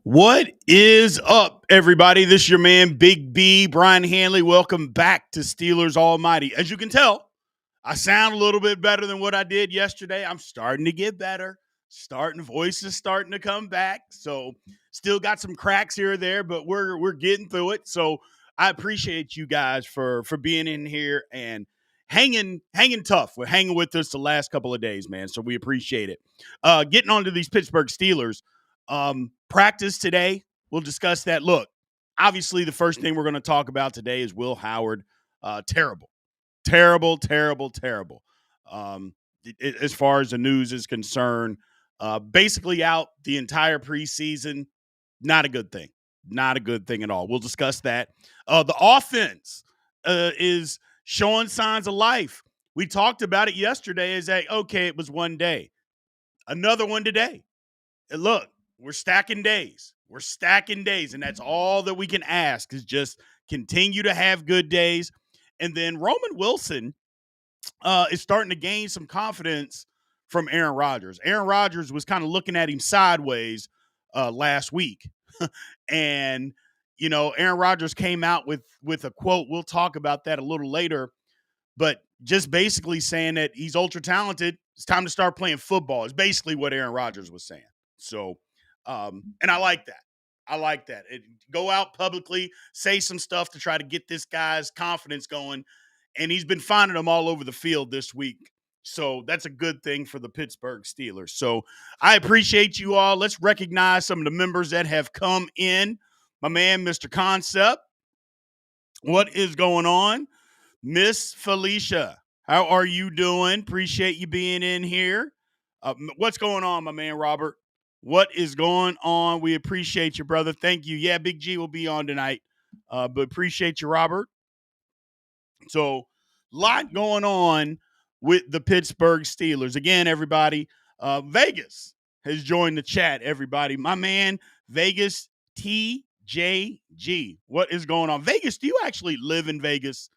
What is up, everybody? This is your man, Big B, Brian Hanley. Welcome back to Steelers Almighty. As you can tell, I sound a little bit better than what I did yesterday. I'm starting to get better. Voices starting to come back. So still got some cracks here or there, but we're getting through it. So I appreciate you guys for being in here and hanging tough. We're hanging with us the last couple of days, man. So we appreciate it. Getting on to these Pittsburgh Steelers. Practice today. We'll discuss that. Look, obviously the first thing we're going to talk about today is Will Howard. Terrible. Terrible, terrible, terrible. As far as the news is concerned, basically out the entire preseason. Not a good thing. Not a good thing at all. We'll discuss that. The offense is showing signs of life. We talked about it yesterday. Is that okay? It was one day. Another one today. And look, we're stacking days. We're stacking days, and that's all that we can ask is just continue to have good days. And then Roman Wilson is starting to gain some confidence from Aaron Rodgers. Aaron Rodgers was kind of looking at him sideways last week, and Aaron Rodgers came out with a quote. We'll talk about that a little later, but just basically saying that he's ultra talented. It's time to start playing football. Is basically what Aaron Rodgers was saying. So, and I like that. I like that. Go out publicly, say some stuff to try to get this guy's confidence going. And he's been finding them all over the field this week. So that's a good thing for the Pittsburgh Steelers. So I appreciate you all. Let's recognize some of the members that have come in. My man, Mr. Concept. What is going on? Miss Felicia, how are you doing? Appreciate you being in here. What's going on, my man, Robert? What is going on? We appreciate you, brother. Thank you. Yeah, Big G will be on tonight, but appreciate you, Robert. So, lot going on with the Pittsburgh Steelers. Again, everybody, Vegas has joined the chat, everybody. My man, Vegas TJG. What is going on? Vegas, do you actually live in Vegas?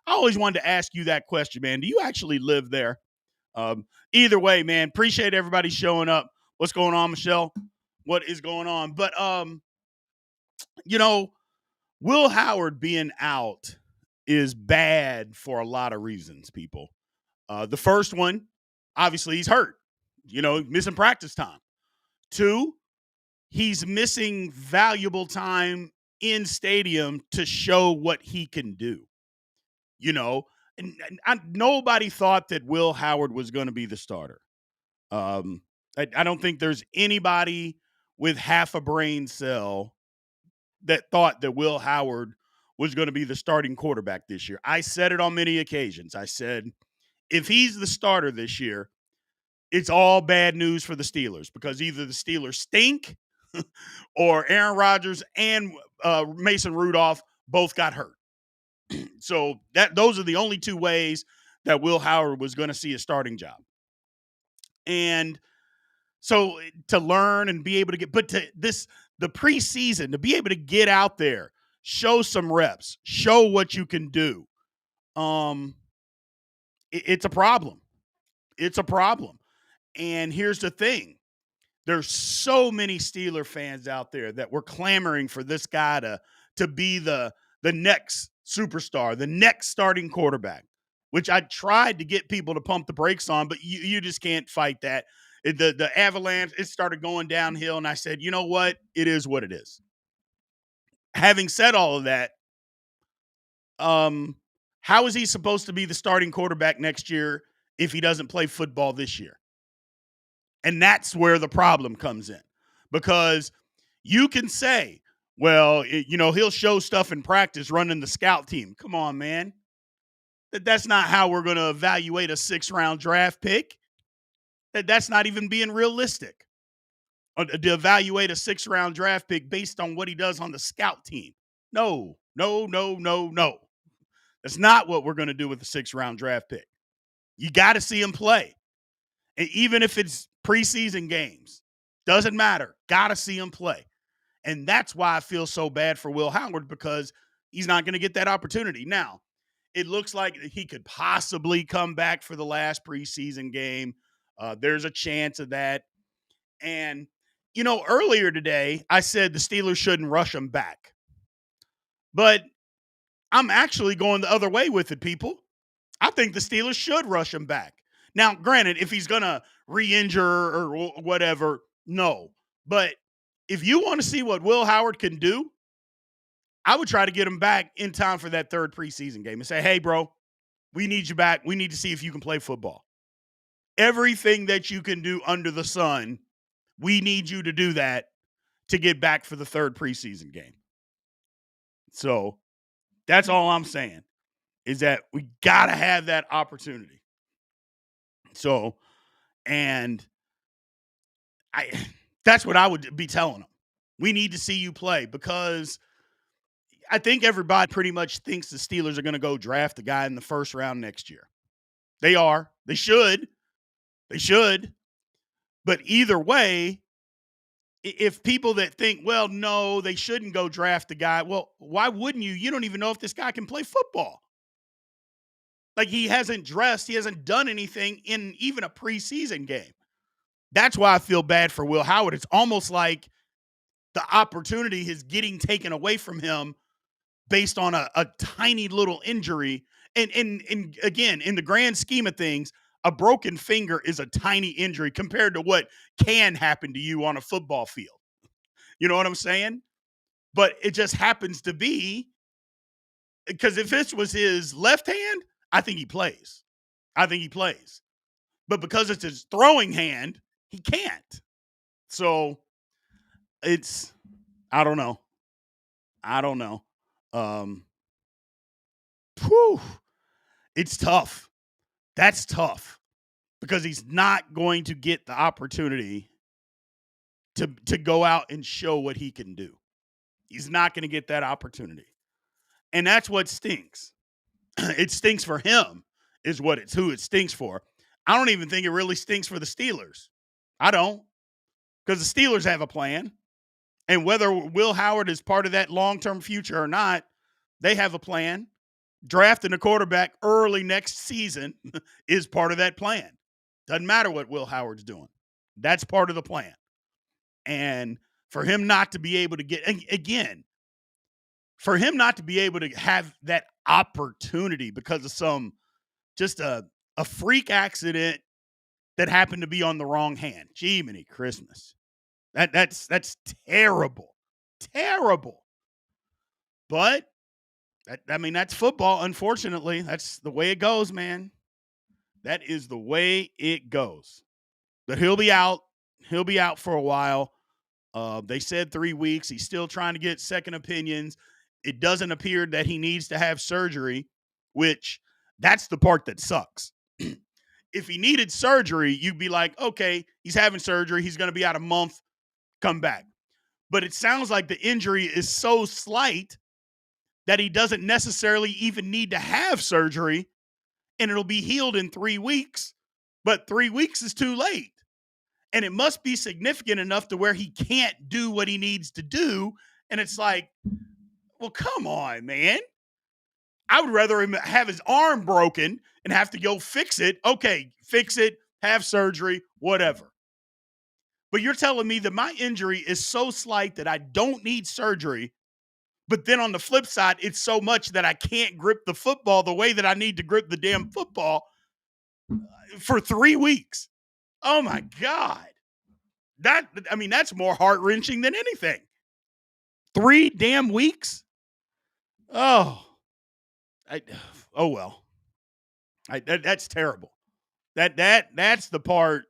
I always wanted to ask you that question, man. Do you actually live there? Either way, man, appreciate everybody showing up. What's going on, Michelle? What is going on? But you know, Will Howard being out is bad for a lot of reasons, people. The first one, obviously, he's hurt, missing practice time. Two, he's missing valuable time in stadium to show what he can do. Nobody thought that Will Howard was going to be the starter. I don't think there's anybody with half a brain cell that thought that Will Howard was going to be the starting quarterback this year. I said it on many occasions. I said, if he's the starter this year, it's all bad news for the Steelers because either the Steelers stink or Aaron Rodgers and Mason Rudolph both got hurt. So those are the only two ways that Will Howard was going to see a starting job. And so to learn and be able to the preseason, to be able to get out there, show some reps, show what you can do. It's a problem. It's a problem. And here's the thing. There's so many Steeler fans out there that were clamoring for this guy to be the next superstar, the next starting quarterback, which I tried to get people to pump the brakes on, but you just can't fight that. The avalanche, it started going downhill, and I said, you know what? It is what it is. Having said all of that, how is he supposed to be the starting quarterback next year if he doesn't play football this year? And that's where the problem comes in, because you can say, well, he'll show stuff in practice running the scout team. Come on, man. That's not how we're going to evaluate a 6th-round draft pick. That's not even being realistic. To evaluate a 6th-round draft pick based on what he does on the scout team. No. That's not what we're going to do with the 6th-round draft pick. You got to see him play. And even if it's preseason games, doesn't matter. Got to see him play. And that's why I feel so bad for Will Howard, because he's not going to get that opportunity. Now, it looks like he could possibly come back for the last preseason game. There's a chance of that. And earlier today, I said the Steelers shouldn't rush him back. But I'm actually going the other way with it, people. I think the Steelers should rush him back. Now, granted, if he's going to re-injure or whatever, no. But if you want to see what Will Howard can do, I would try to get him back in time for that third preseason game and say, hey, bro, we need you back. We need to see if you can play football. Everything that you can do under the sun, we need you to do that to get back for the third preseason game. So that's all I'm saying, is that we got to have that opportunity. So, and that's what I would be telling them. We need to see you play, because I think everybody pretty much thinks the Steelers are going to go draft the guy in the first round next year. They are. They should. They should. But either way, if people that think, well, no, they shouldn't go draft the guy, well, why wouldn't you? You don't even know if this guy can play football. Like, he hasn't dressed. He hasn't done anything in even a preseason game. That's why I feel bad for Will Howard. It's almost like the opportunity is getting taken away from him based on a tiny little injury. And again, in the grand scheme of things, a broken finger is a tiny injury compared to what can happen to you on a football field. You know what I'm saying? But it just happens to be, because if this was his left hand, I think he plays. But because it's his throwing hand, he can't. So I don't know. It's tough. That's tough, because he's not going to get the opportunity to go out and show what he can do. He's not going to get that opportunity. And that's what stinks. It stinks for him, is who it stinks for. I don't even think it really stinks for the Steelers. I don't, because the Steelers have a plan. And whether Will Howard is part of that long-term future or not, they have a plan. Drafting a quarterback early next season is part of that plan. Doesn't matter what Will Howard's doing. That's part of the plan. And for him not to be able to get, again, for him not to be able to have that opportunity because of just a freak accident that happened to be on the wrong hand. Jiminy Christmas. That's terrible. Terrible. But that's football, unfortunately. That's the way it goes, man. That is the way it goes. But he'll be out. He'll be out for a while. They said 3 weeks. He's still trying to get second opinions. It doesn't appear that he needs to have surgery, which that's the part that sucks. If he needed surgery, you'd be like, okay, he's having surgery. He's going to be out a month. Come back. But it sounds like the injury is so slight that he doesn't necessarily even need to have surgery, and it'll be healed in 3 weeks. But 3 weeks is too late. And it must be significant enough to where he can't do what he needs to do. And it's like, well, come on, man. I would rather him have his arm broken and have to go fix it. Okay, fix it, have surgery, whatever. But you're telling me that my injury is so slight that I don't need surgery, but then on the flip side, it's so much that I can't grip the football the way that I need to grip the damn football for 3 weeks. Oh, my God. That's more heart-wrenching than anything. 3 damn weeks? Oh. Well. That's terrible. That's the part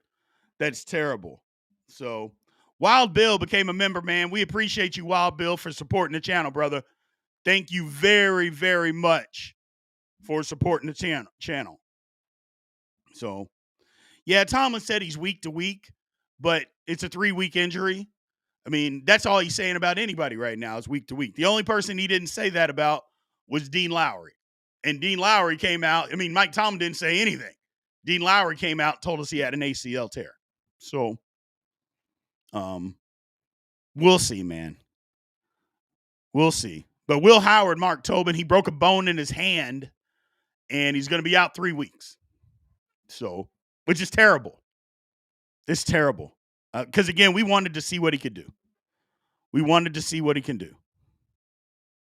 that's terrible. So, Wild Bill became a member, man. We appreciate you, Wild Bill, for supporting the channel, brother. Thank you very, very much for supporting the channel. So, yeah, Tomlin said he's week to week, but it's a 3-week injury. I mean, that's all he's saying about anybody right now is week to week. The only person he didn't say that about was Dean Lowry. And Dean Lowry came out. I mean, Mike Tomlin didn't say anything. Dean Lowry came out and told us he had an ACL tear. So, we'll see, man. We'll see. But Will Howard, Mark Tobin, he broke a bone in his hand, and he's going to be out 3 weeks. So, which is terrible. It's terrible. Because, again, we wanted to see what he could do. We wanted to see what he can do.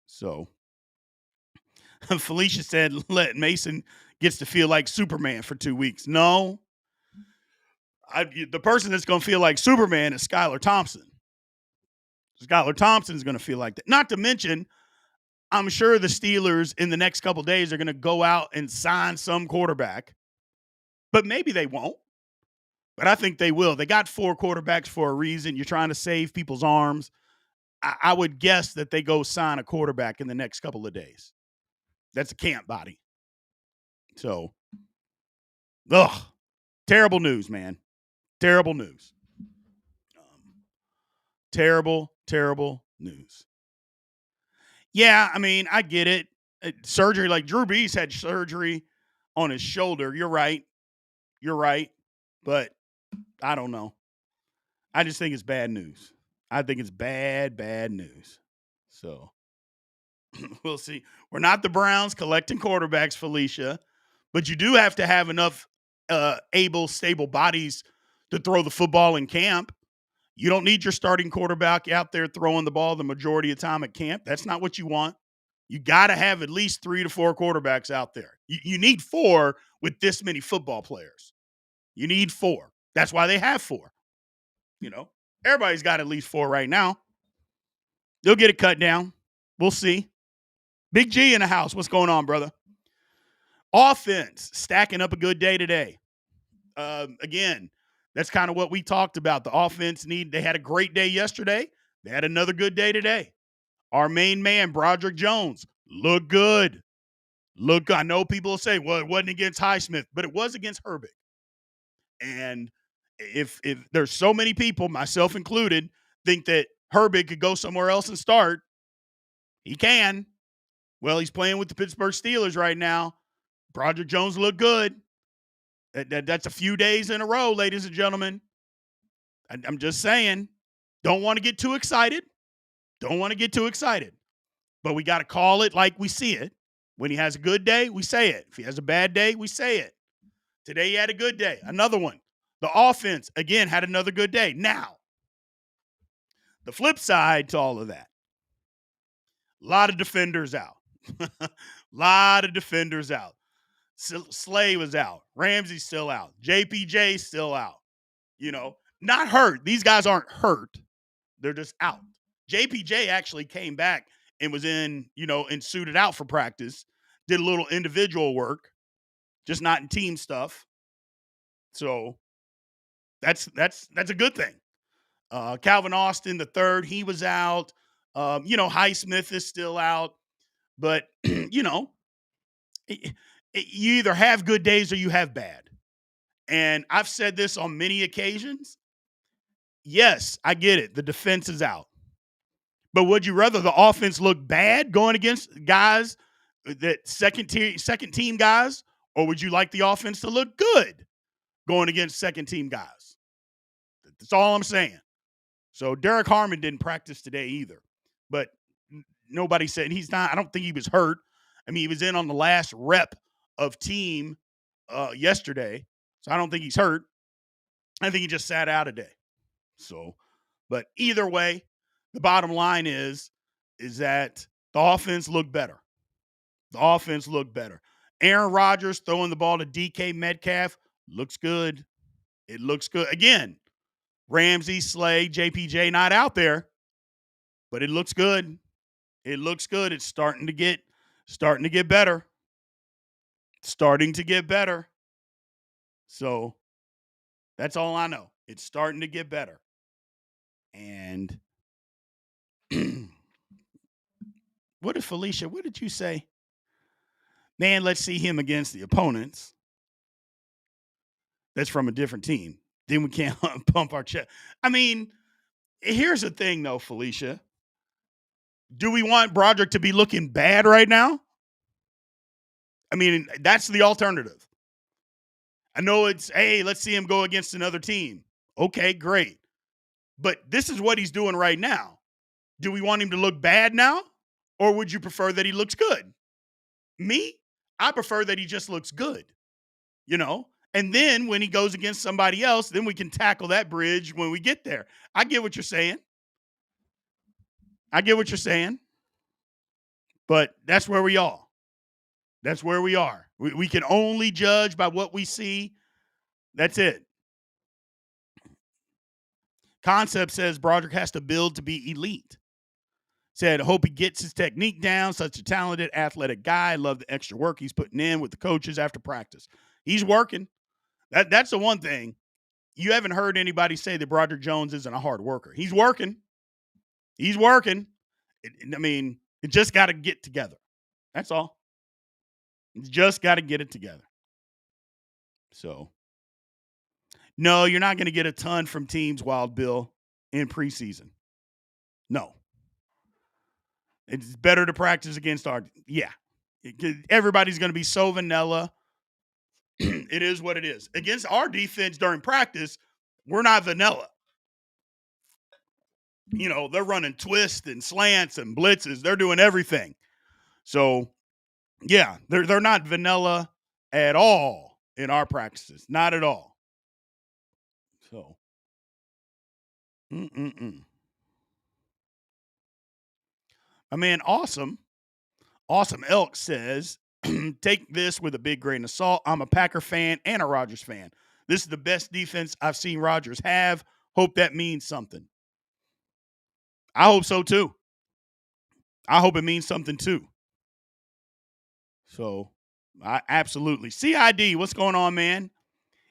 So Felicia said, let Mason gets to feel like Superman for 2 weeks. No, the person that's going to feel like Superman is Skylar Thompson. Skylar Thompson is going to feel like that. Not to mention, I'm sure the Steelers in the next couple of days are going to go out and sign some quarterback, but maybe they won't. But I think they will. They got 4 quarterbacks for a reason. You're trying to save people's arms. I would guess that they go sign a quarterback in the next couple of days. That's a camp body. So, terrible news, man. Terrible news. Terrible news. Yeah, I mean, I get it. Surgery, like Drew Brees had surgery on his shoulder. You're right. But I don't know. I just think it's bad news. I think it's bad news. So we'll see. We're not the Browns collecting quarterbacks, Felicia, but you do have to have enough able, stable bodies to throw the football in camp. You don't need your starting quarterback out there throwing the ball the majority of time at camp. That's not what you want. You got to have at least 3 to 4 quarterbacks out there. You need 4 with this many football players. You need 4. That's why they have 4. Everybody's got at least 4 right now. They'll get it cut down. We'll see. Big G in the house. What's going on, brother? Offense, stacking up a good day today. Again, that's kind of what we talked about. The offense they had a great day yesterday. They had another good day today. Our main man, Broderick Jones, looked good. I know people will say, well, it wasn't against Highsmith, but it was against Herbig. And if there's so many people, myself included, think that Herbig could go somewhere else and start, he can. Well, he's playing with the Pittsburgh Steelers right now. Broderick Jones looked good. That's a few days in a row, ladies and gentlemen. I'm just saying, don't want to get too excited. But we got to call it like we see it. When he has a good day, we say it. If he has a bad day, we say it. Today he had a good day. Another one. The offense, again, had another good day. Now, the flip side to all of that, a lot of defenders out. Slay was out. Ramsey's still out. JPJ's still out. Not hurt. These guys aren't hurt. They're just out. JPJ actually came back and was in, and suited out for practice. Did a little individual work, just not in team stuff. So that's a good thing. Calvin Austin, the third, he was out. Highsmith is still out. But, you either have good days or you have bad. And I've said this on many occasions. Yes, I get it. The defense is out. But would you rather the offense look bad going against guys, that second team guys, or would you like the offense to look good going against second team guys? That's all I'm saying. So Derek Harmon didn't practice today either. But nobody said he's not. I don't think he was hurt. I mean, he was in on the last rep of team yesterday. So I don't think he's hurt. I think he just sat out a day. So, but either way, the bottom line is that the offense looked better. Aaron Rodgers throwing the ball to DK Metcalf looks good. It looks good. Again, Ramsey, Slay, JPJ not out there, but it looks good. It's starting to get better. So that's all I know. It's starting to get better. And what did you say? Man, let's see him against the opponents. That's from a different team. Then we can't pump our chest. I mean, here's the thing, though, Felicia. Do we want Broderick to be looking bad right now? I mean, that's the alternative. I know it's, hey, let's see him go against another team. Okay, great. But this is what he's doing right now. Do we want him to look bad now? Or would you prefer that he looks good? Me, I prefer that he just looks good. And then when he goes against somebody else, then we can tackle that bridge when we get there. I get what you're saying. But that's where we are. That's where we are. We can only judge by what we see. That's it. Concept says Broderick has to build to be elite. Said, hope he gets his technique down. Such a talented, athletic guy. Love the extra work he's putting in with the coaches after practice. He's working. That's the one thing. You haven't heard anybody say that Broderick Jones isn't a hard worker. He's working. It just got to get together. That's all. You just got to get it together. So, no, you're not going to get a ton from teams, Wild Bill, in preseason. No. It's better to practice against our – yeah. Everybody's going to be so vanilla. It is what it is. Against our defense during practice, we're not vanilla. They're running twists and slants and blitzes. They're doing everything. So, yeah, they're not vanilla at all in our practices. Not at all. So, my man, Awesome Elk says, take this with a big grain of salt. I'm a Packer fan and a Rodgers fan. This is the best defense I've seen Rodgers have. Hope that means something. I hope so, too. I hope it means something, too. So, absolutely. CID, what's going on, man?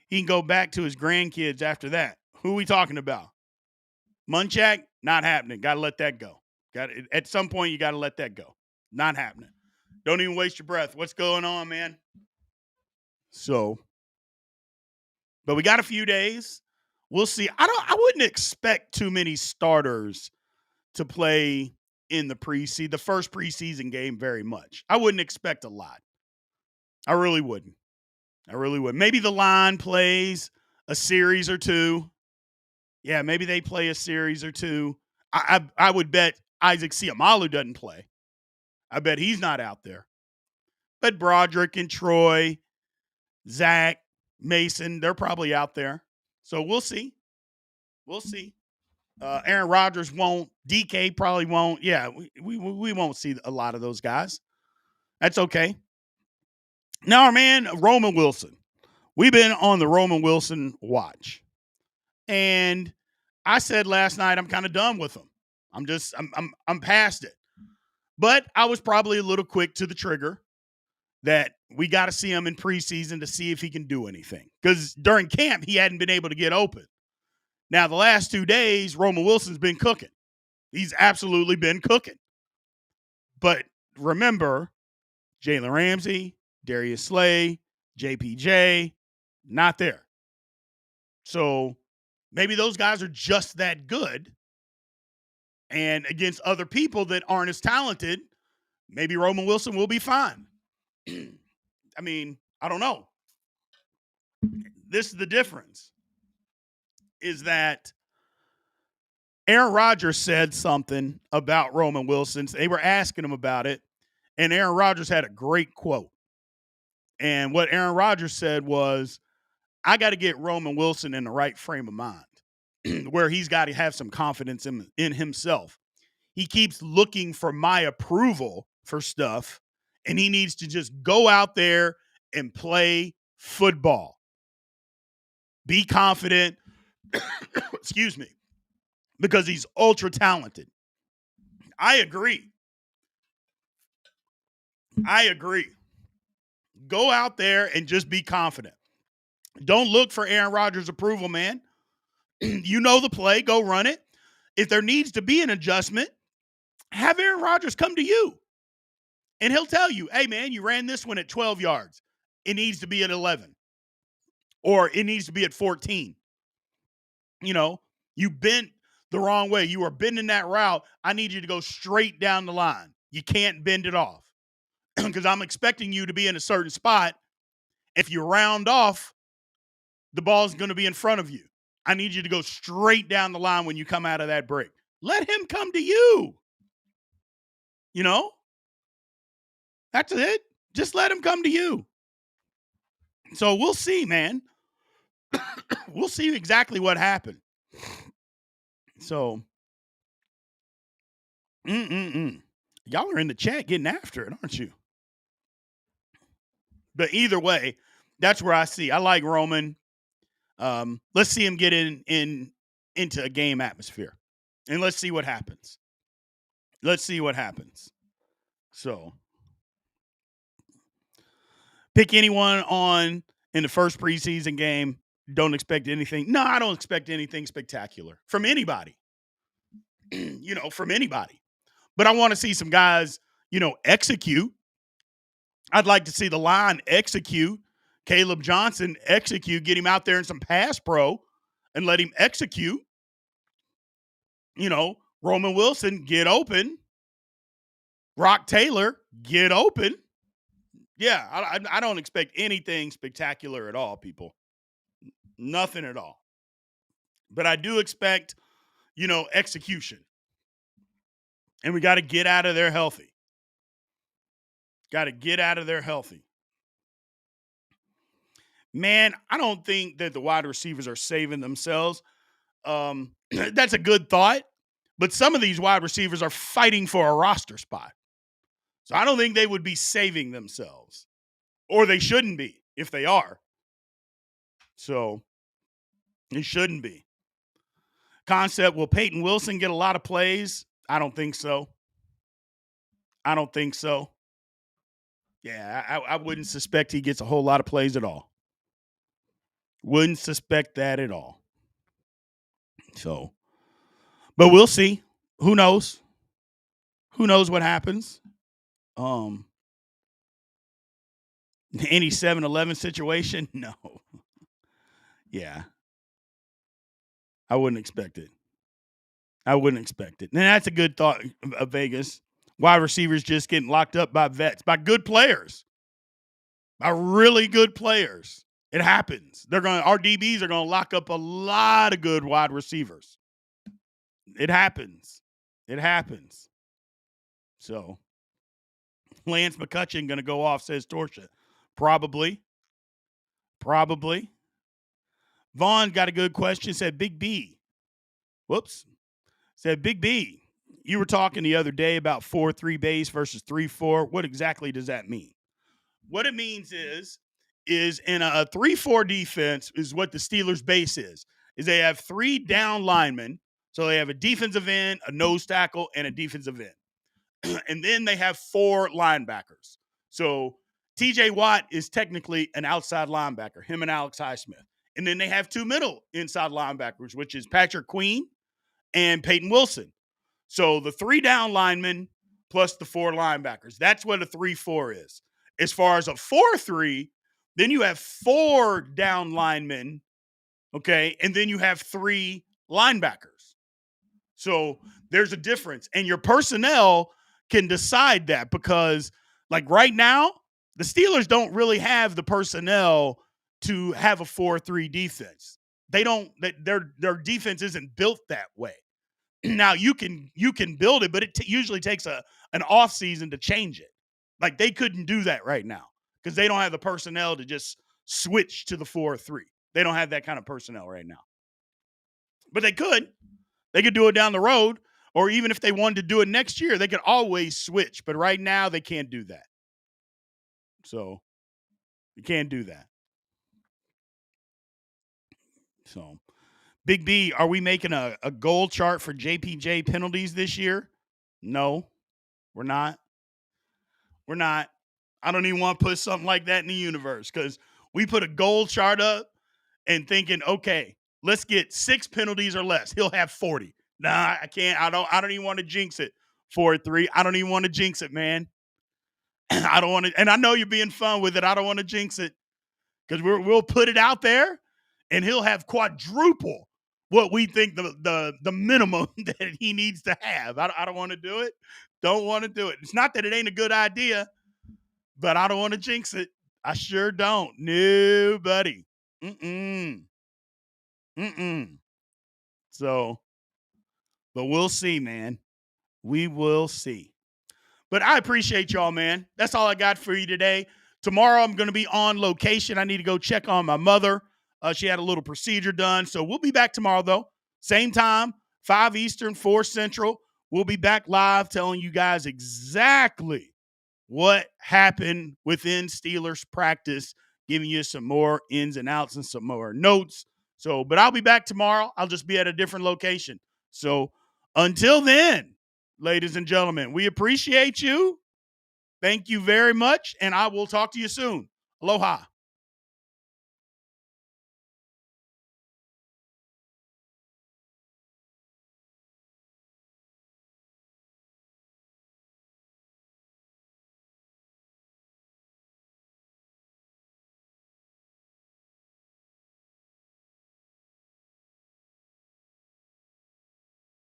He can go back to his grandkids after that. Who are we talking about? Munchak? Not happening. Got to let that go. At some point, you got to let that go. Not happening. Don't even waste your breath. What's going on, man? So, but we got a few days. We'll see. I wouldn't expect too many starters to play in the first preseason game very much. I wouldn't expect a lot. I really wouldn't. Maybe the line plays a series or two. Yeah, maybe they play a series or two. I would bet Isaac Seumalo doesn't play. I bet he's not out there. But Broderick and Troy, Zach, Mason, they're probably out there. So we'll see. Aaron Rodgers won't. DK probably won't. Yeah, we won't see a lot of those guys. That's okay. Now, our man, Roman Wilson. We've been on the Roman Wilson watch. And I said last night I'm kind of done with him. I'm past it. But I was probably a little quick to the trigger that we got to see him in preseason to see if he can do anything. Because during camp, he hadn't been able to get open. Now, the last 2 days, Roman Wilson's been cooking. He's absolutely been cooking. But remember, Jalen Ramsey, Darius Slay, JPJ, not there. So maybe those guys are just that good. And against other people that aren't as talented, maybe Roman Wilson will be fine. I don't know. This is the difference. Is that Aaron Rodgers said something about Roman Wilson. They were asking him about it, and Aaron Rodgers had a great quote. And what Aaron Rodgers said was, I got to get Roman Wilson in the right frame of mind where he's got to have some confidence in himself. He keeps looking for my approval for stuff, and he needs to just go out there and play football. Be confident. Excuse me. Because he's ultra talented. I agree. Go out there and just be confident. Don't look for Aaron Rodgers' approval, man. You know the play. Go run it. If there needs to be an adjustment, have Aaron Rodgers come to you. And he'll tell you, hey, man, you ran this one at 12 yards. It needs to be at 11. Or it needs to be at 14. You bent the wrong way. You are bending that route. I need you to go straight down the line. You can't bend it off. Because I'm expecting you to be in a certain spot. If you round off, the ball's going to be in front of you. I need you to go straight down the line when you come out of that break. Let him come to you. That's it. Just let him come to you. So we'll see, man. we'll see exactly what happened. So, y'all are in the chat getting after it, aren't you? But either way, that's where I see. I like Roman. Let's see him get into a game atmosphere, and let's see what happens. Let's see what happens. So, pick anyone on in the first preseason game. Don't expect anything. No, I don't expect anything spectacular from anybody. From anybody. But I want to see some guys, execute. I'd like to see the line execute. Caleb Johnson execute, get him out there in some pass pro and let him execute. Roman Wilson, get open. Brock Taylor, get open. Yeah, I don't expect anything spectacular at all, people. Nothing at all. But I do expect, execution. And we got to get out of there healthy. Got to get out of there healthy. Man, I don't think that the wide receivers are saving themselves. That's a good thought. But some of these wide receivers are fighting for a roster spot. So I don't think they would be saving themselves. Or they shouldn't be if they are. So it shouldn't be. Concept, will Peyton Wilson get a lot of plays? I don't think so. Yeah, I wouldn't suspect he gets a whole lot of plays at all. Wouldn't suspect that at all. So, but we'll see. Who knows? Who knows what happens? Any 7-11 situation? No. Yeah. I wouldn't expect it. And that's a good thought of Vegas. Wide receivers just getting locked up by vets, by good players, by really good players. It happens. Our DBs are going to lock up a lot of good wide receivers. It happens. So, Lance McCutcheon going to go off, says Torsha. Probably. Vaughn got a good question. Said Big B. Whoops. Said Big B. You were talking the other day about 4-3 base versus 3-4. What exactly does that mean? What it means is in a 3-4 defense is what the Steelers' base is they have 3 down linemen. So they have a defensive end, a nose tackle, and a defensive end. And then they have 4 linebackers. So TJ Watt is technically an outside linebacker, him and Alex Highsmith. And then they have 2 middle inside linebackers, which is Patrick Queen and Peyton Wilson. So the 3 down linemen plus the 4 linebackers. That's what a 3-4 is. As far as a 4-3, then you have 4 down linemen, okay? And then you have 3 linebackers. So there's a difference. And your personnel can decide that because, like right now, the Steelers don't really have the personnel to have a 4-3 defense. They don't. Their defense isn't built that way. Now you can build it, but it usually takes an off season to change it. Like they couldn't do that right now because they don't have the personnel to just switch to the 4-3. They don't have that kind of personnel right now. But they could. They could do it down the road, or even if they wanted to do it next year, they could always switch. But right now they can't do that. So you can't do that. So Big B, are we making a goal chart for JPJ penalties this year? No, we're not. I don't even want to put something like that in the universe because we put a goal chart up and thinking, okay, let's get 6 penalties or less. He'll have 40. Nah, I can't. I don't even want to jinx it. 4-3. I don't even want to jinx it, man. I don't want to. And I know you're being fun with it. I don't want to jinx it because we'll put it out there and he'll have quadruple what we think the minimum that he needs to have. I don't want to do it. Don't want to do it. It's not that it ain't a good idea, but I don't want to jinx it. I sure don't. No, buddy. So, but we'll see, man. We will see. But I appreciate y'all, man. That's all I got for you today. Tomorrow I'm going to be on location. I need to go check on my mother. She had a little procedure done. So we'll be back tomorrow, though. Same time, 5 Eastern, 4 Central. We'll be back live telling you guys exactly what happened within Steelers practice, giving you some more ins and outs and some more notes. So, but I'll be back tomorrow. I'll just be at a different location. So until then, ladies and gentlemen, we appreciate you. Thank you very much, and I will talk to you soon. Aloha.